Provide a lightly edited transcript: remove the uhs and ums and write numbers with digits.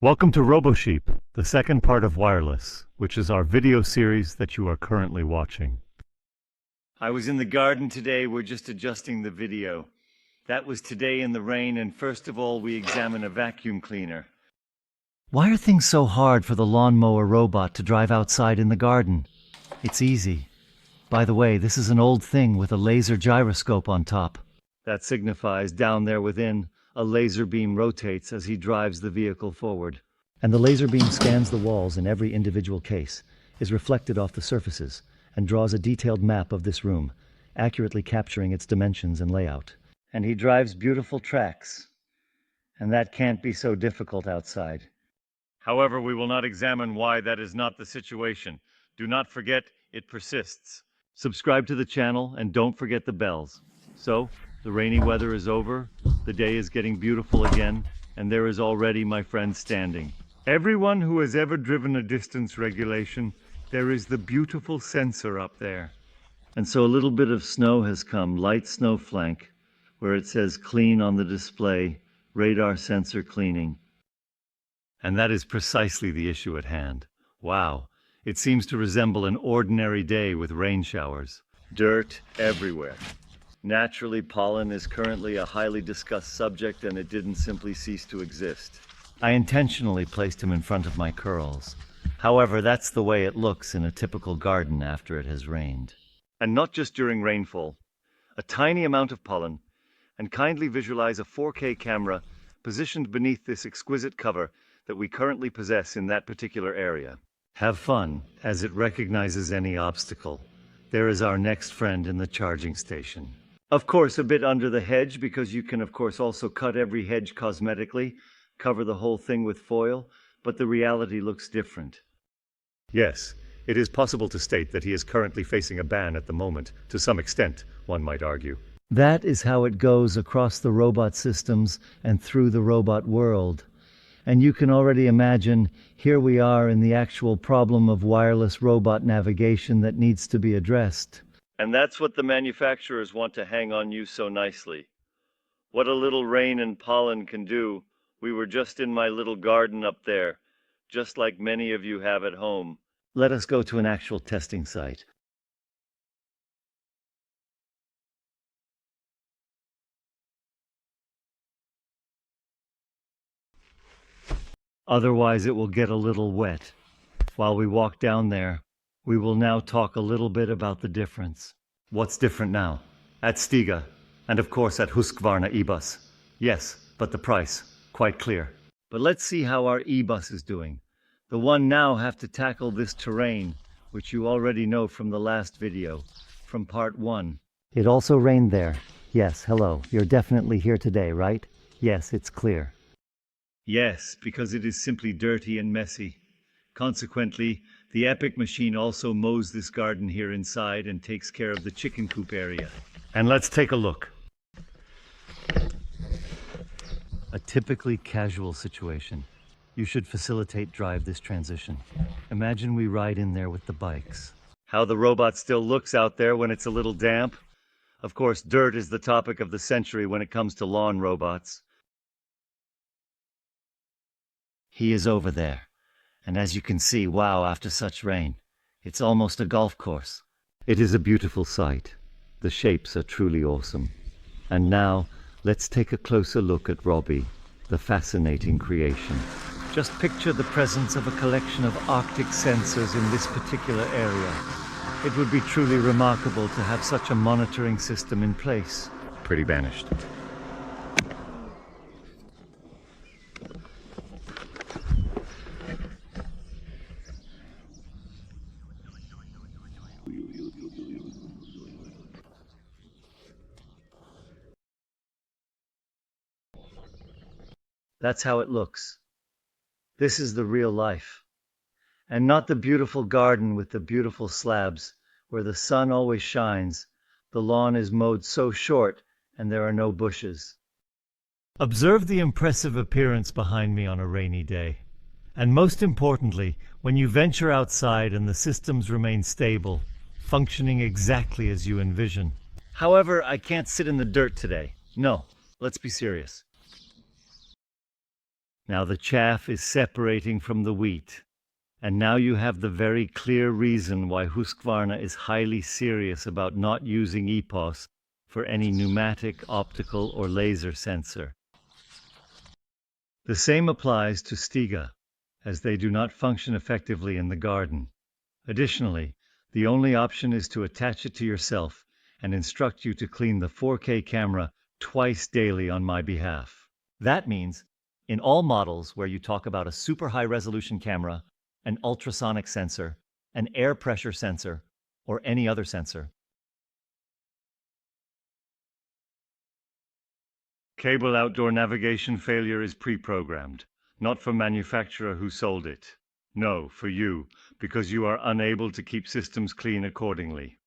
Welcome to RoboSheep, the second part of Wireless, which is our video series that you are currently watching. I was in the garden today. We're just adjusting the video. That was today in the rain, and first of all, we examine a vacuum cleaner. Why are things so hard for the lawnmower robot to drive outside in the garden? It's easy. By the way, this is an old thing with a laser gyroscope on top. That signifies down there within, a laser beam rotates as he drives the vehicle forward. And the laser beam scans the walls in every individual case, is reflected off the surfaces, and draws a detailed map of this room, accurately capturing its dimensions and layout. And he drives beautiful tracks. And that can't be so difficult outside. However, we will not examine why that is not the situation. Do not forget, it persists. Subscribe to the channel and don't forget the bells. So, the rainy weather is over, the day is getting beautiful again, and there is already my friend standing. Everyone who has ever driven a distance regulation, there is the beautiful sensor up there. And so a little bit of snow has come, light snow flank, where it says clean on the display, radar sensor cleaning. And that is precisely the issue at hand. Wow, it seems to resemble an ordinary day with rain showers. Dirt everywhere. Naturally, pollen is currently a highly discussed subject, and it didn't simply cease to exist. I intentionally placed him in front of my curls. However, that's the way it looks in a typical garden after it has rained. And not just during rainfall. A tiny amount of pollen, and kindly visualize a 4K camera positioned beneath this exquisite cover that we currently possess in that particular area. Have fun, as it recognizes any obstacle. There is our next friend in the charging station. Of course, a bit under the hedge, because you can of course also cut every hedge cosmetically, cover the whole thing with foil, but the reality looks different. Yes, it is possible to state that he is currently facing a ban at the moment, to some extent, one might argue. That is how it goes across the robot systems and through the robot world. And you can already imagine, here we are in the actual problem of wireless robot navigation that needs to be addressed. And that's what the manufacturers want to hang on you so nicely. What a little rain and pollen can do. We were just in my little garden up there, just like many of you have at home. Let us go to an actual testing site. Otherwise it will get a little wet. While we walk down there, we will now talk a little bit about the difference. What's different now? At STIGA, and of course at Husqvarna EPOS. Yes, but the price, quite clear. But let's see how our e-bus is doing. The one now have to tackle this terrain, which you already know from the last video, from part 1. It also rained there. Yes, hello, you're definitely here today, right? Yes, it's clear. Yes, because it is simply dirty and messy. Consequently, the Epic machine also mows this garden here inside and takes care of the chicken coop area. And let's take a look. A typically casual situation. You should facilitate drive this transition. Imagine we ride in there with the bikes. How the robot still looks out there when it's a little damp. Of course, dirt is the topic of the century when it comes to lawn robots. He is over there. And as you can see, wow, after such rain, it's almost a golf course. It is a beautiful sight. The shapes are truly awesome. And now, let's take a closer look at Robbie, the fascinating creation. Just picture the presence of a collection of Arctic sensors in this particular area. It would be truly remarkable to have such a monitoring system in place. Pretty banished. That's how it looks. This is the real life. And not the beautiful garden with the beautiful slabs, where the sun always shines. The lawn is mowed so short, and there are no bushes. Observe the impressive appearance behind me on a rainy day. And most importantly, when you venture outside and the systems remain stable, functioning exactly as you envision. However, I can't sit in the dirt today. No, let's be serious. Now the chaff is separating from the wheat. And now you have the very clear reason why Husqvarna is highly serious about not using EPOS for any pneumatic, optical, or laser sensor. The same applies to STIGA, as they do not function effectively in the garden. Additionally, the only option is to attach it to yourself and instruct you to clean the 4K camera twice daily on my behalf. That means in all models where you talk about a super high resolution camera, an ultrasonic sensor, an air pressure sensor, or any other sensor. Cable outdoor navigation failure is pre-programmed, not for manufacturer who sold it. No, for you, because you are unable to keep systems clean accordingly.